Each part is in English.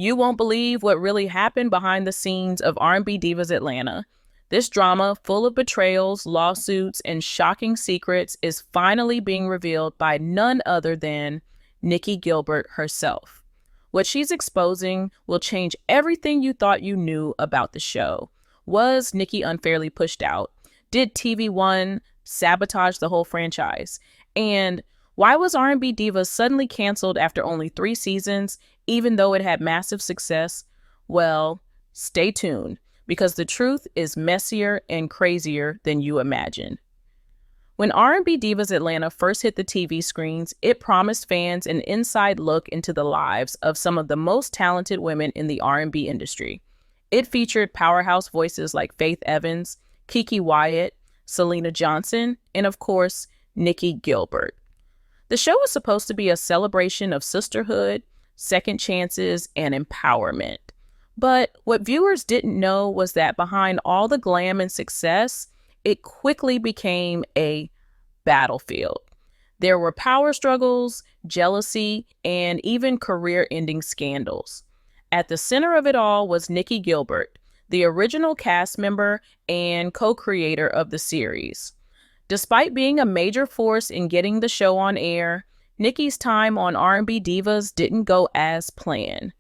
You won't believe what really happened behind the scenes of R&B Divas Atlanta. This drama, full of betrayals, lawsuits, and shocking secrets, is finally being revealed by none other than Nicci Gilbert herself. What she's exposing will change everything you thought you knew about the show. Was Nikki unfairly pushed out? Did TV1 sabotage the whole franchise? And why was R&B Divas suddenly canceled after only 3 seasons, even though it had massive success? Well, stay tuned, because the truth is messier and crazier than you imagine. When R&B Divas Atlanta first hit the TV screens, it promised fans an inside look into the lives of some of the most talented women in the R&B industry. It featured powerhouse voices like Faith Evans, Keke Wyatt, Selena Johnson, and of course, Nicci Gilbert. The show was supposed to be a celebration of sisterhood, second chances, and empowerment. But what viewers didn't know was that behind all the glam and success, it quickly became a battlefield. There were power struggles, jealousy, and even career-ending scandals. At the center of it all was Nicci Gilbert, the original cast member and co-creator of the series. Despite being a major force in getting the show on air, Nicci's time on R&B Divas didn't go as planned.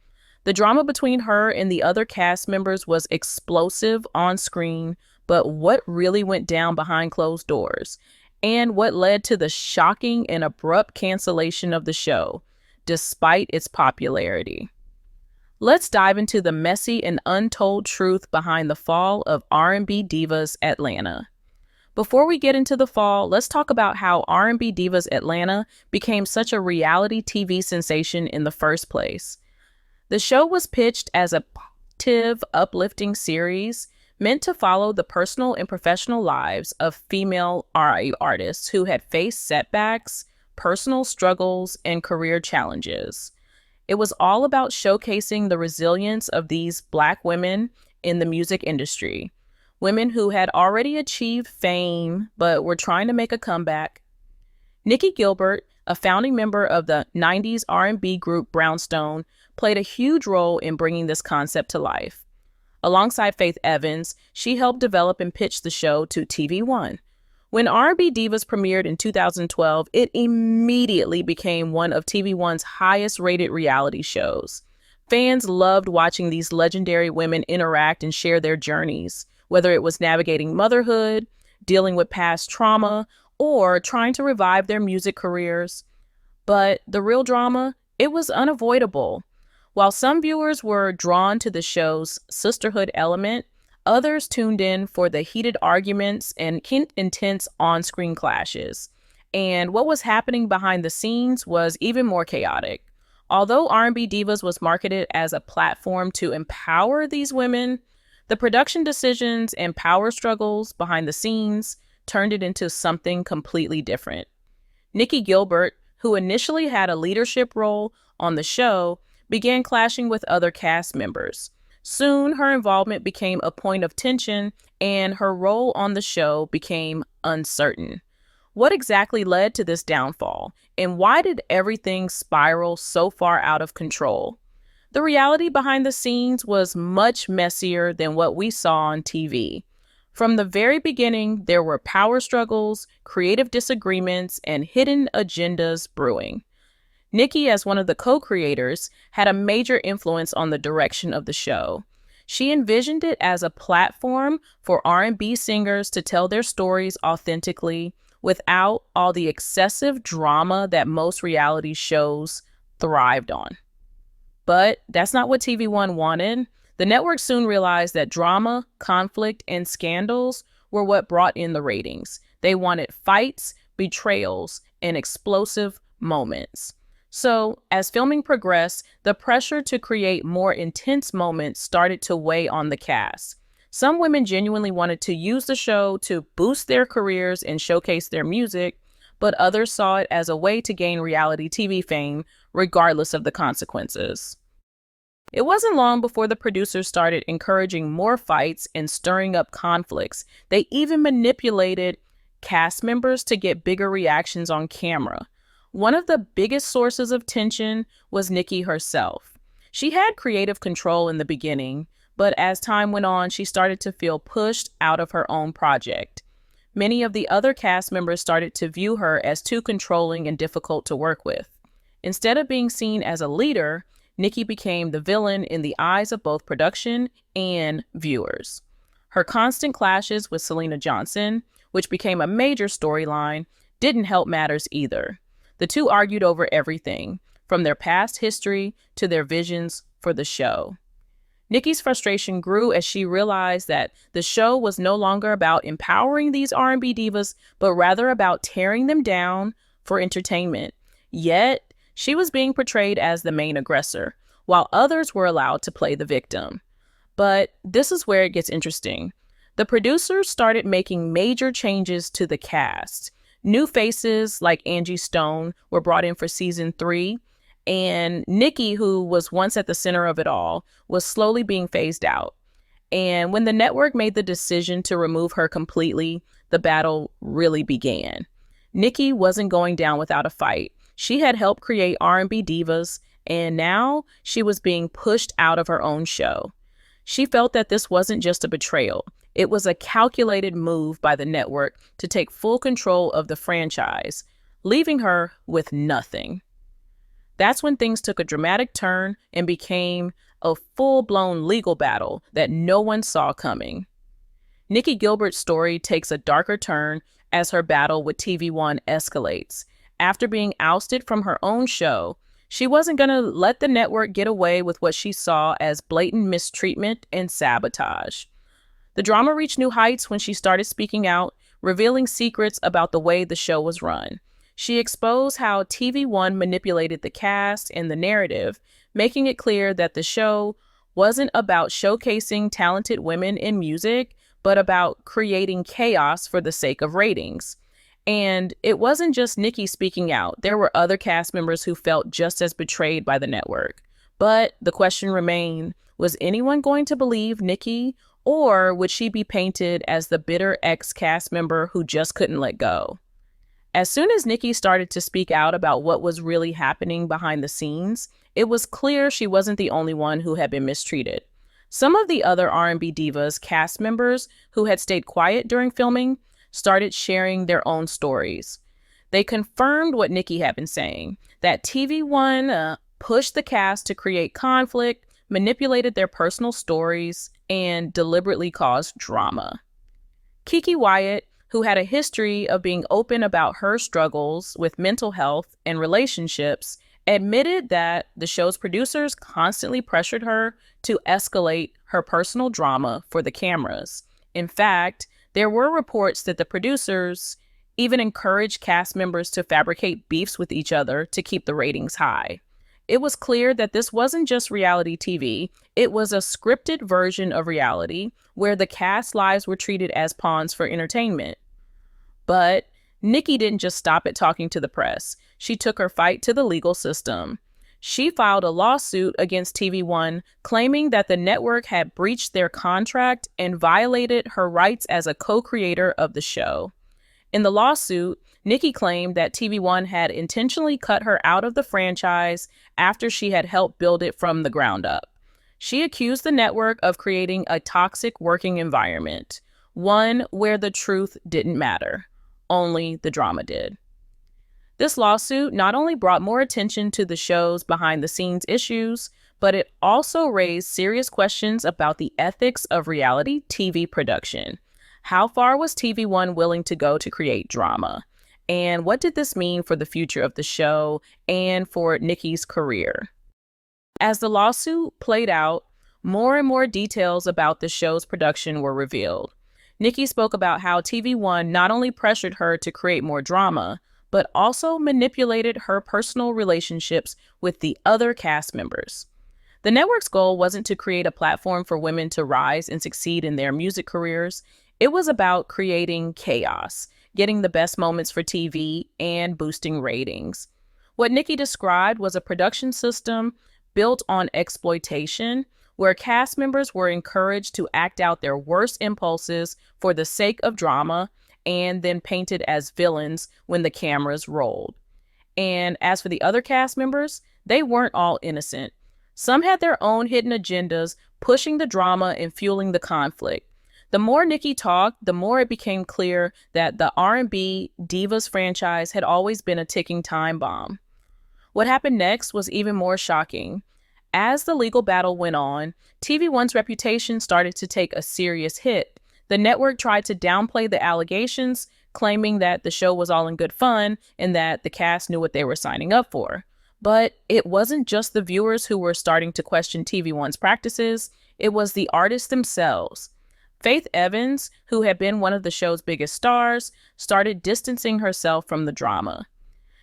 The drama between her and the other cast members was explosive on screen, but what really went down behind closed doors, and what led to the shocking and abrupt cancellation of the show, despite its popularity. Let's dive into the messy and untold truth behind the fall of R&B Divas Atlanta. Before we get into the fall, let's talk about how R&B Divas Atlanta became such a reality TV sensation in the first place. The show was pitched as a positive, uplifting series meant to follow the personal and professional lives of female R&B artists who had faced setbacks, personal struggles, and career challenges. It was all about showcasing the resilience of these Black women in the music industry. Women who had already achieved fame but were trying to make a comeback. Nicci Gilbert, a founding member of the 90s R&B group Brownstone, played a huge role in bringing this concept to life. Alongside Faith Evans, she helped develop and pitch the show to TV1. When R&B Divas premiered in 2012, it immediately became one of TV1's highest-rated reality shows. Fans loved watching these legendary women interact and share their journeys, whether it was navigating motherhood, dealing with past trauma, or trying to revive their music careers. But the real drama, it was unavoidable. While some viewers were drawn to the show's sisterhood element, others tuned in for the heated arguments and intense on-screen clashes. And what was happening behind the scenes was even more chaotic. Although R&B Divas was marketed as a platform to empower these women, the production decisions and power struggles behind the scenes turned it into something completely different. Nicci Gilbert, who initially had a leadership role on the show, began clashing with other cast members. Soon, her involvement became a point of tension, and her role on the show became uncertain. What exactly led to this downfall, and why did everything spiral so far out of control? The reality behind the scenes was much messier than what we saw on TV. From the very beginning, there were power struggles, creative disagreements, and hidden agendas brewing. Nikki, as one of the co-creators, had a major influence on the direction of the show. She envisioned it as a platform for R&B singers to tell their stories authentically without all the excessive drama that most reality shows thrived on. But that's not what TV1 wanted. The network soon realized that drama, conflict, and scandals were what brought in the ratings. They wanted fights, betrayals, and explosive moments. So, as filming progressed, the pressure to create more intense moments started to weigh on the cast. Some women genuinely wanted to use the show to boost their careers and showcase their music, but others saw it as a way to gain reality TV fame, regardless of the consequences. It wasn't long before the producers started encouraging more fights and stirring up conflicts. They even manipulated cast members to get bigger reactions on camera. One of the biggest sources of tension was Nikki herself. She had creative control in the beginning, but as time went on, she started to feel pushed out of her own project. Many of the other cast members started to view her as too controlling and difficult to work with. Instead of being seen as a leader, Nikki became the villain in the eyes of both production and viewers. Her constant clashes with Selena Johnson, which became a major storyline, didn't help matters either. The two argued over everything, from their past history to their visions for the show. Nikki's frustration grew as she realized that the show was no longer about empowering these R&B divas, but rather about tearing them down for entertainment. Yet, she was being portrayed as the main aggressor, while others were allowed to play the victim. But this is where it gets interesting. The producers started making major changes to the cast. New faces like Angie Stone were brought in for season 3, and Nikki, who was once at the center of it all, was slowly being phased out. And when the network made the decision to remove her completely, the battle really began. Nikki wasn't going down without a fight. She had helped create R&B Divas, and now she was being pushed out of her own show. She felt that this wasn't just a betrayal. It was a calculated move by the network to take full control of the franchise, leaving her with nothing. That's when things took a dramatic turn and became a full-blown legal battle that no one saw coming. Nicci Gilbert's story takes a darker turn as her battle with TV1 escalates. After being ousted from her own show, she wasn't going to let the network get away with what she saw as blatant mistreatment and sabotage. The drama reached new heights when she started speaking out, revealing secrets about the way the show was run. She exposed how TV1 manipulated the cast and the narrative, making it clear that the show wasn't about showcasing talented women in music, but about creating chaos for the sake of ratings. And it wasn't just Nikki speaking out. There were other cast members who felt just as betrayed by the network. But the question remained, was anyone going to believe Nikki, or would she be painted as the bitter ex-cast member who just couldn't let go? As soon as Nikki started to speak out about what was really happening behind the scenes, it was clear she wasn't the only one who had been mistreated. Some of the other R&B Divas cast members who had stayed quiet during filming started sharing their own stories. They confirmed what Nikki had been saying, that TV1 pushed the cast to create conflict, manipulated their personal stories, and deliberately caused drama. Keke Wyatt, who had a history of being open about her struggles with mental health and relationships, admitted that the show's producers constantly pressured her to escalate her personal drama for the cameras. In fact, there were reports that the producers even encouraged cast members to fabricate beefs with each other to keep the ratings high. It was clear that this wasn't just reality TV, it was a scripted version of reality where the cast lives were treated as pawns for entertainment. But Nikki didn't just stop at talking to the press. She took her fight to the legal system. She filed a lawsuit against TV1, claiming that the network had breached their contract and violated her rights as a co-creator of the show. In the lawsuit, Nikki claimed that TV1 had intentionally cut her out of the franchise after she had helped build it from the ground up. She accused the network of creating a toxic working environment, one where the truth didn't matter, only the drama did. This lawsuit not only brought more attention to the show's behind-the-scenes issues, but it also raised serious questions about the ethics of reality TV production. How far was TV1 willing to go to create drama? And what did this mean for the future of the show and for Nikki's career? As the lawsuit played out, more and more details about the show's production were revealed. Nikki spoke about how TV1 not only pressured her to create more drama, but also manipulated her personal relationships with the other cast members. The network's goal wasn't to create a platform for women to rise and succeed in their music careers. It was about creating chaos, getting the best moments for TV, and boosting ratings. What Nikki described was a production system built on exploitation, where cast members were encouraged to act out their worst impulses for the sake of drama and then painted as villains when the cameras rolled. And as for the other cast members, they weren't all innocent. Some had their own hidden agendas, pushing the drama and fueling the conflict. The more Nikki talked, the more it became clear that the R&B Divas franchise had always been a ticking time bomb. What happened next was even more shocking. As the legal battle went on, TV1's reputation started to take a serious hit. The network tried to downplay the allegations, claiming that the show was all in good fun and that the cast knew what they were signing up for. But it wasn't just the viewers who were starting to question TV1's practices, it was the artists themselves. Faith Evans, who had been one of the show's biggest stars, started distancing herself from the drama.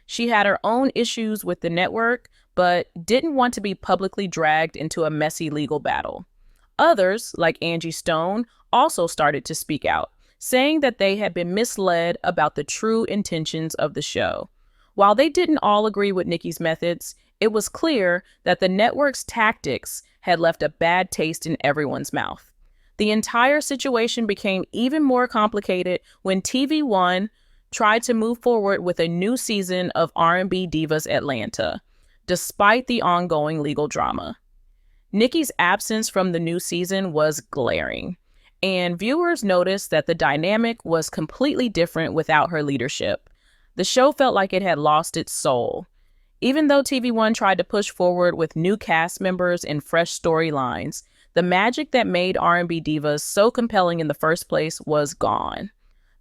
She had her own issues with the network, but didn't want to be publicly dragged into a messy legal battle. Others, like Angie Stone, also started to speak out, saying that they had been misled about the true intentions of the show. While they didn't all agree with Nicki's methods, it was clear that the network's tactics had left a bad taste in everyone's mouth. The entire situation became even more complicated when TV1 tried to move forward with a new season of R&B Divas Atlanta, despite the ongoing legal drama. Nicki's absence from the new season was glaring, and viewers noticed that the dynamic was completely different without her leadership. The show felt like it had lost its soul. Even though TV1 tried to push forward with new cast members and fresh storylines, the magic that made R&B Divas so compelling in the first place was gone.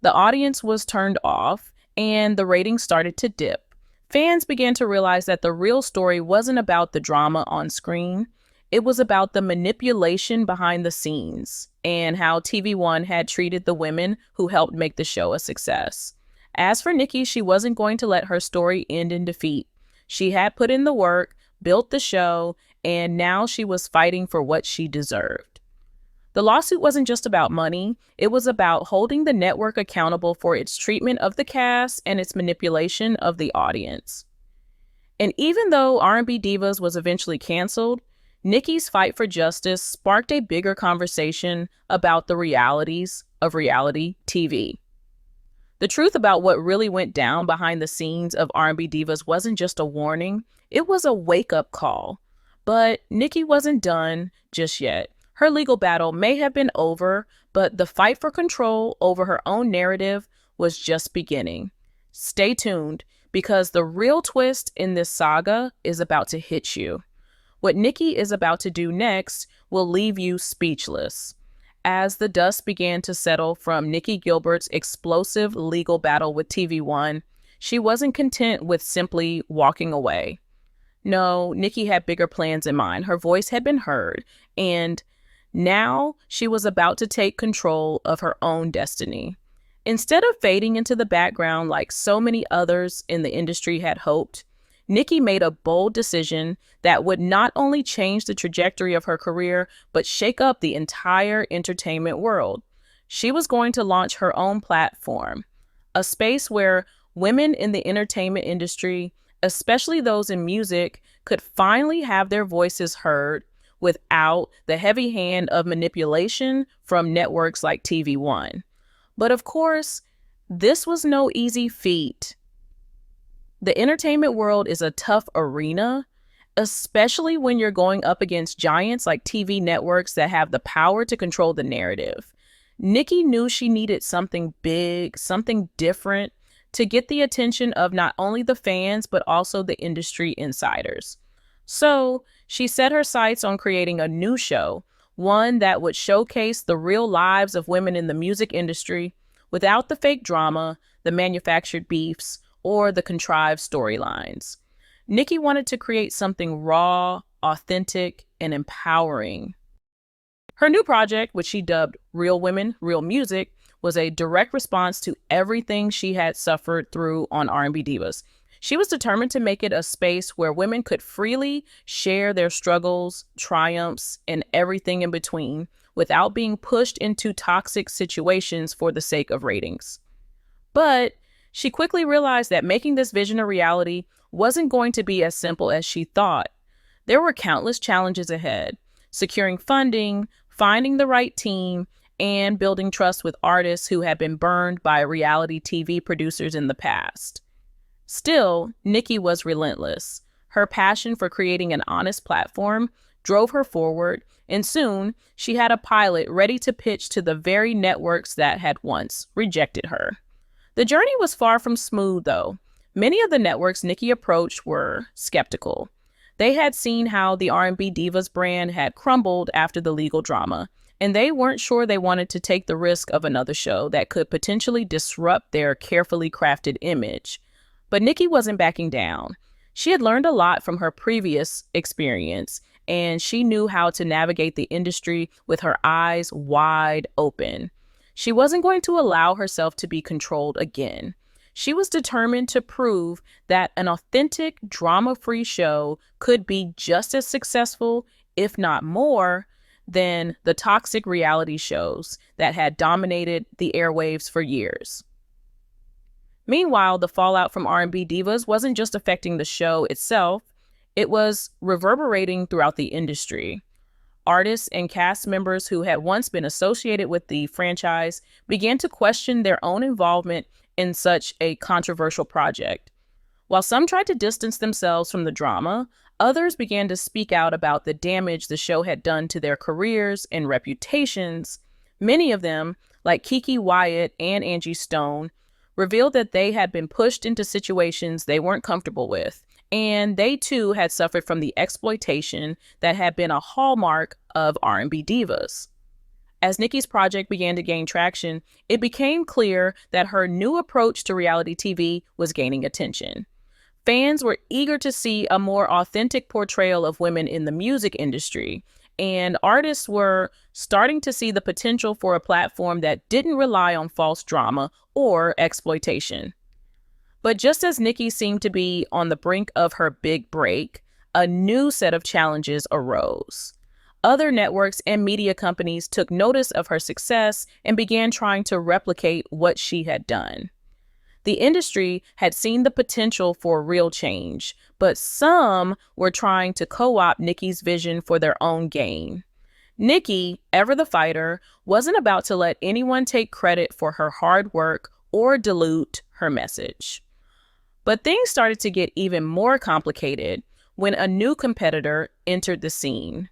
The audience was turned off, and the ratings started to dip. Fans began to realize that the real story wasn't about the drama on screen. It was about the manipulation behind the scenes and how TV1 had treated the women who helped make the show a success. As for Nikki, she wasn't going to let her story end in defeat. She had put in the work, built the show, and now she was fighting for what she deserved. The lawsuit wasn't just about money. It was about holding the network accountable for its treatment of the cast and its manipulation of the audience. And even though R&B Divas was eventually canceled, Nicki's fight for justice sparked a bigger conversation about the realities of reality TV. The truth about what really went down behind the scenes of R&B Divas wasn't just a warning, it was a wake-up call. But Nicki wasn't done just yet. Her legal battle may have been over, but the fight for control over her own narrative was just beginning. Stay tuned, because the real twist in this saga is about to hit you. What Nikki is about to do next will leave you speechless. As the dust began to settle from Nicci Gilbert's explosive legal battle with TV1, she wasn't content with simply walking away. No, Nikki had bigger plans in mind. Her voice had been heard, and now she was about to take control of her own destiny. Instead of fading into the background like so many others in the industry had hoped, Nikki made a bold decision that would not only change the trajectory of her career, but shake up the entire entertainment world. She was going to launch her own platform, a space where women in the entertainment industry, especially those in music, could finally have their voices heard without the heavy hand of manipulation from networks like TV1. But of course, this was no easy feat. The entertainment world is a tough arena, especially when you're going up against giants like TV networks that have the power to control the narrative. Nikki knew she needed something big, something different, to get the attention of not only the fans, but also the industry insiders. So she set her sights on creating a new show, one that would showcase the real lives of women in the music industry without the fake drama, the manufactured beefs, or the contrived storylines. Nikki wanted to create something raw, authentic, and empowering. Her new project, which she dubbed Real Women, Real Music, was a direct response to everything she had suffered through on R&B Divas. She was determined to make it a space where women could freely share their struggles, triumphs, and everything in between without being pushed into toxic situations for the sake of ratings. But she quickly realized that making this vision a reality wasn't going to be as simple as she thought. There were countless challenges ahead: securing funding, finding the right team, and building trust with artists who had been burned by reality TV producers in the past. Still, Nikki was relentless. Her passion for creating an honest platform drove her forward, and soon she had a pilot ready to pitch to the very networks that had once rejected her. The journey was far from smooth, though. Many of the networks Nikki approached were skeptical. They had seen how the R&B Divas brand had crumbled after the legal drama, and they weren't sure they wanted to take the risk of another show that could potentially disrupt their carefully crafted image. But Nikki wasn't backing down. She had learned a lot from her previous experience, and she knew how to navigate the industry with her eyes wide open. She wasn't going to allow herself to be controlled again. She was determined to prove that an authentic, drama-free show could be just as successful, if not more, than the toxic reality shows that had dominated the airwaves for years. Meanwhile, the fallout from R&B Divas wasn't just affecting the show itself, it was reverberating throughout the industry. Artists and cast members who had once been associated with the franchise began to question their own involvement in such a controversial project. While some tried to distance themselves from the drama, others began to speak out about the damage the show had done to their careers and reputations. Many of them, like Kiki Wyatt and Angie Stone, revealed that they had been pushed into situations they weren't comfortable with, and they too had suffered from the exploitation that had been a hallmark of R&B Divas. As Nikki's project began to gain traction, it became clear that her new approach to reality TV was gaining attention. Fans were eager to see a more authentic portrayal of women in the music industry, and artists were starting to see the potential for a platform that didn't rely on false drama or exploitation. But just as Nikki seemed to be on the brink of her big break, a new set of challenges arose. Other networks and media companies took notice of her success and began trying to replicate what she had done. The industry had seen the potential for real change, but some were trying to co-opt Nikki's vision for their own gain. Nikki, ever the fighter, wasn't about to let anyone take credit for her hard work or dilute her message. But things started to get even more complicated when a new competitor entered the scene.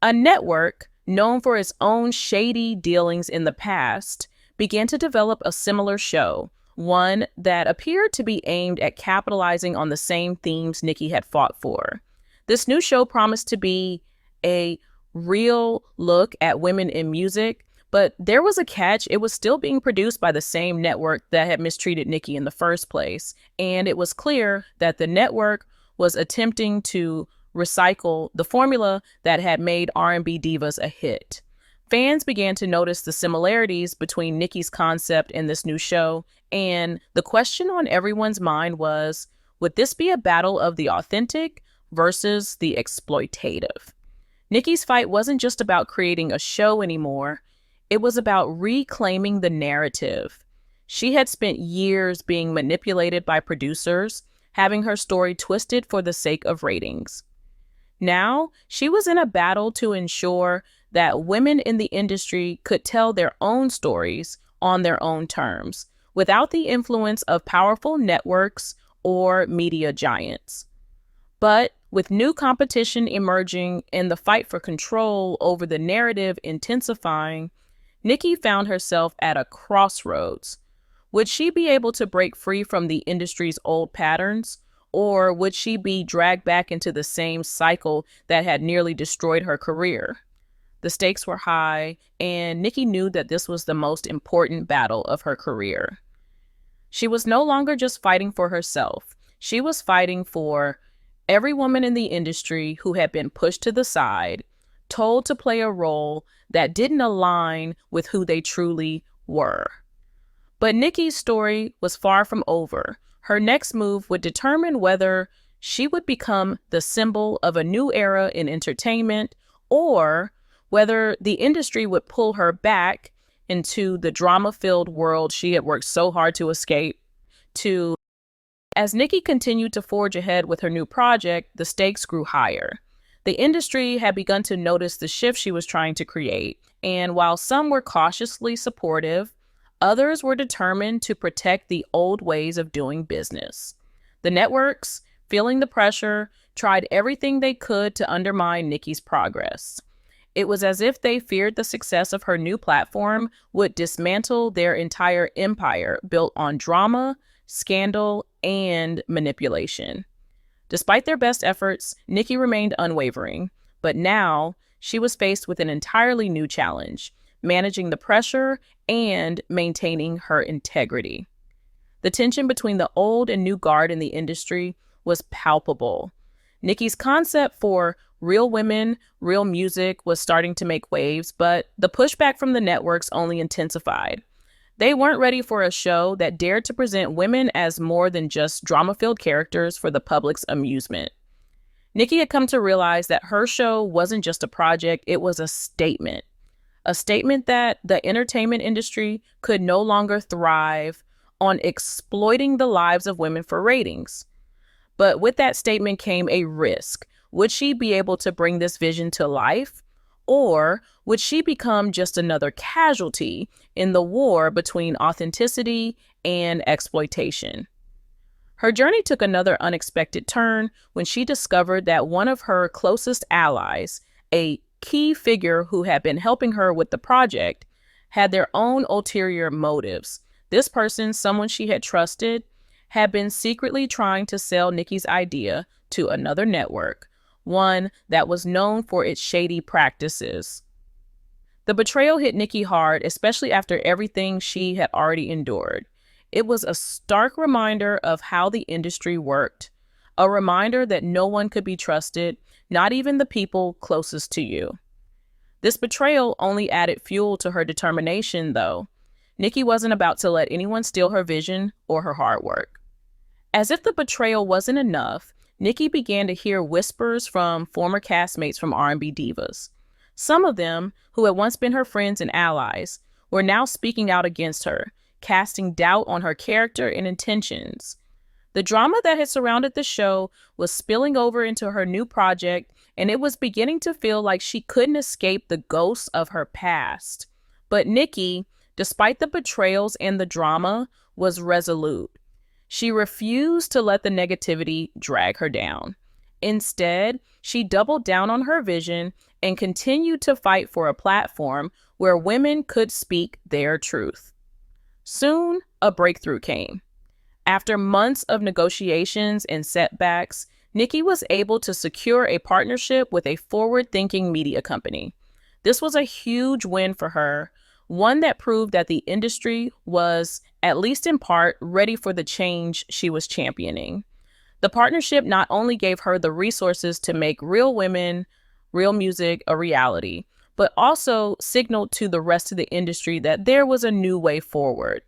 A network, known for its own shady dealings in the past, began to develop a similar show, one that appeared to be aimed at capitalizing on the same themes Nikki had fought for. This new show promised to be a real look at women in music, but there was a catch. It was still being produced by the same network that had mistreated Nikki in the first place, and it was clear that the network was attempting to recycle the formula that had made R&B Divas a hit. Fans began to notice the similarities between Nikki's concept and this new show, and the question on everyone's mind was, would this be a battle of the authentic versus the exploitative? Nikki's fight wasn't just about creating a show anymore, it was about reclaiming the narrative. She had spent years being manipulated by producers, having her story twisted for the sake of ratings. Now, she was in a battle to ensure that women in the industry could tell their own stories on their own terms, without the influence of powerful networks or media giants. But with new competition emerging and the fight for control over the narrative intensifying, Nikki found herself at a crossroads. Would she be able to break free from the industry's old patterns, or would she be dragged back into the same cycle that had nearly destroyed her career? The stakes were high, and Nikki knew that this was the most important battle of her career. She was no longer just fighting for herself. She was fighting for every woman in the industry who had been pushed to the side, told to play a role that didn't align with who they truly were. But Nikki's story was far from over. Her next move would determine whether she would become the symbol of a new era in entertainment, or whether the industry would pull her back into the drama-filled world she had worked so hard to escape to. As Nikki continued to forge ahead with her new project, the stakes grew higher. The industry had begun to notice the shift she was trying to create, and while some were cautiously supportive, others were determined to protect the old ways of doing business. The networks, feeling the pressure, tried everything they could to undermine Nicci's progress. It was as if they feared the success of her new platform would dismantle their entire empire built on drama, scandal, and manipulation. Despite their best efforts, Nikki remained unwavering, but now she was faced with an entirely new challenge, managing the pressure and maintaining her integrity. The tension between the old and new guard in the industry was palpable. Nikki's concept for real women, real music was starting to make waves, but the pushback from the networks only intensified. They weren't ready for a show that dared to present women as more than just drama-filled characters for the public's amusement. Nikki had come to realize that her show wasn't just a project, it was a statement. A statement that the entertainment industry could no longer thrive on exploiting the lives of women for ratings. But with that statement came a risk. Would she be able to bring this vision to life? Or would she become just another casualty in the war between authenticity and exploitation? Her journey took another unexpected turn when she discovered that one of her closest allies, a key figure who had been helping her with the project, had their own ulterior motives. This person, someone she had trusted, had been secretly trying to sell Nicci's idea to another network, one that was known for its shady practices. The betrayal hit Nicci hard, especially after everything she had already endured. It was a stark reminder of how the industry worked, a reminder that no one could be trusted, not even the people closest to you. This betrayal only added fuel to her determination, though. Nicci wasn't about to let anyone steal her vision or her hard work. As if the betrayal wasn't enough, Nicci began to hear whispers from former castmates from R&B Divas. Some of them, who had once been her friends and allies, were now speaking out against her, casting doubt on her character and intentions. The drama that had surrounded the show was spilling over into her new project, and it was beginning to feel like she couldn't escape the ghosts of her past. But Nicci, despite the betrayals and the drama, was resolute. She refused to let the negativity drag her down. Instead, she doubled down on her vision and continued to fight for a platform where women could speak their truth. Soon, a breakthrough came. After months of negotiations and setbacks, Nicci was able to secure a partnership with a forward-thinking media company. This was a huge win for her, one that proved that the industry was, at least in part, ready for the change she was championing. The partnership not only gave her the resources to make real women, real music a reality, but also signaled to the rest of the industry that there was a new way forward.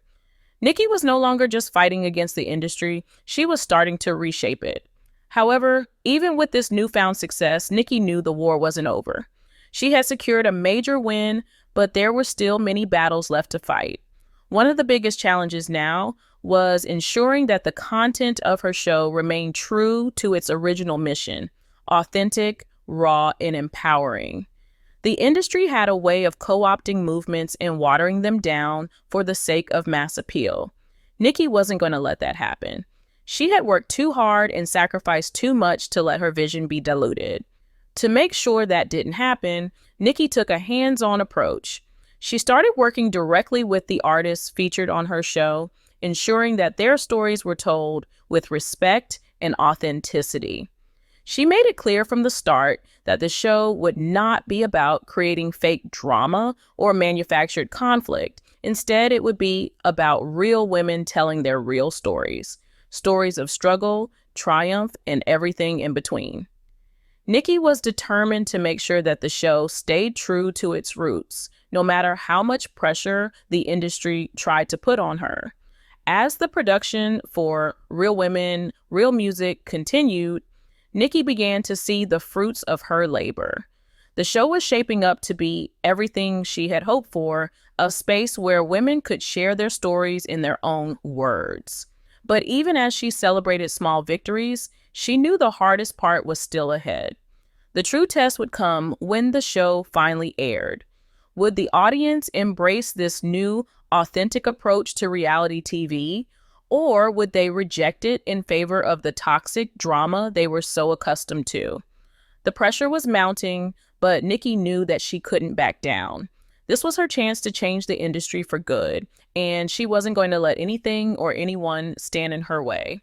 Nicci was no longer just fighting against the industry, she was starting to reshape it. However, even with this newfound success, Nicci knew the war wasn't over. She had secured a major win, but there were still many battles left to fight. One of the biggest challenges now was ensuring that the content of her show remained true to its original mission, authentic, raw, and empowering. The industry had a way of co-opting movements and watering them down for the sake of mass appeal. Nicci wasn't going to let that happen. She had worked too hard and sacrificed too much to let her vision be diluted. To make sure that didn't happen, Nicci took a hands-on approach. She started working directly with the artists featured on her show, ensuring that their stories were told with respect and authenticity. She made it clear from the start that the show would not be about creating fake drama or manufactured conflict. Instead, it would be about real women telling their real stories, stories of struggle, triumph, and everything in between. Nicci was determined to make sure that the show stayed true to its roots, no matter how much pressure the industry tried to put on her. As the production for Real Women, Real Music continued, Nicci began to see the fruits of her labor. The show was shaping up to be everything she had hoped for, a space where women could share their stories in their own words. But even as she celebrated small victories, she knew the hardest part was still ahead. The true test would come when the show finally aired. Would the audience embrace this new, authentic approach to reality TV, Or would they reject it in favor of the toxic drama they were so accustomed to? The pressure was mounting, but Nikki knew that she couldn't back down. This was her chance to change the industry for good, and she wasn't going to let anything or anyone stand in her way.